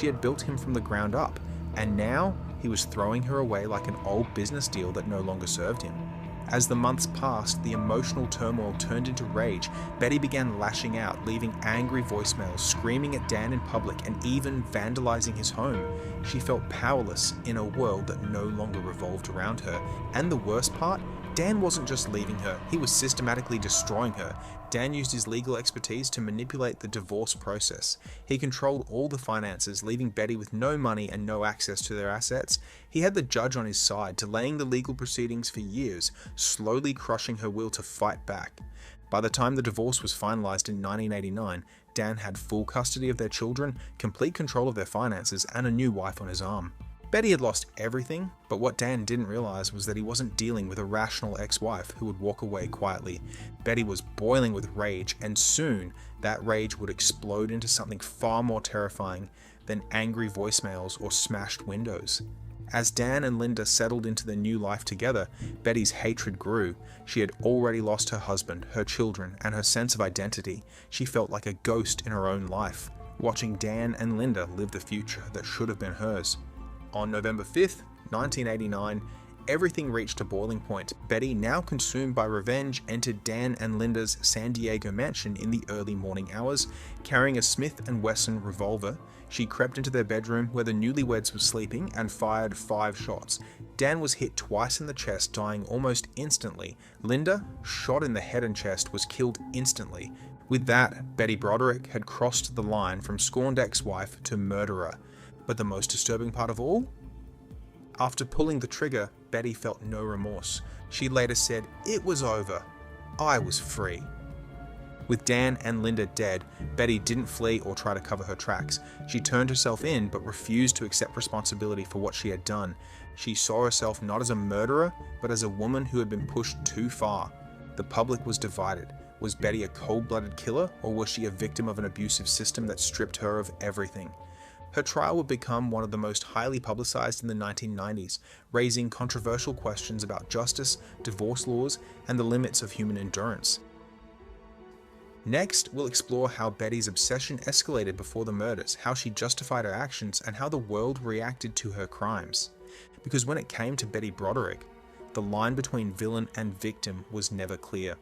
She had built him from the ground up, and now he was throwing her away like an old business deal that no longer served him. As the months passed, the emotional turmoil turned into rage. Betty began lashing out, leaving angry voicemails, screaming at Dan in public, and even vandalizing his home. She felt powerless in a world that no longer revolved around her. And the worst part? Dan wasn't just leaving her, he was systematically destroying her. Dan used his legal expertise to manipulate the divorce process. He controlled all the finances, leaving Betty with no money and no access to their assets. He had the judge on his side, delaying the legal proceedings for years, slowly crushing her will to fight back. By the time the divorce was finalized in 1989, Dan had full custody of their children, complete control of their finances, and a new wife on his arm. Betty had lost everything, but what Dan didn't realize was that he wasn't dealing with a rational ex-wife who would walk away quietly. Betty was boiling with rage, and soon that rage would explode into something far more terrifying than angry voicemails or smashed windows. As Dan and Linda settled into their new life together, Betty's hatred grew. She had already lost her husband, her children, and her sense of identity. She felt like a ghost in her own life, watching Dan and Linda live the future that should have been hers. On November 5th, 1989, everything reached a boiling point. Betty, now consumed by revenge, entered Dan and Linda's San Diego mansion in the early morning hours. Carrying a Smith & Wesson revolver, she crept into their bedroom where the newlyweds were sleeping and fired 5 shots. Dan was hit twice in the chest, dying almost instantly. Linda, shot in the head and chest, was killed instantly. With that, Betty Broderick had crossed the line from scorned ex-wife to murderer. But the most disturbing part of all? After pulling the trigger, Betty felt no remorse. She later said, "It was over. I was free." With Dan and Linda dead, Betty didn't flee or try to cover her tracks. She turned herself in but refused to accept responsibility for what she had done. She saw herself not as a murderer, but as a woman who had been pushed too far. The public was divided. Was Betty a cold-blooded killer, or was she a victim of an abusive system that stripped her of everything? Her trial would become one of the most highly publicized in the 1990s, raising controversial questions about justice, divorce laws, and the limits of human endurance. Next, we'll explore how Betty's obsession escalated before the murders, how she justified her actions, and how the world reacted to her crimes. Because when it came to Betty Broderick, the line between villain and victim was never clear.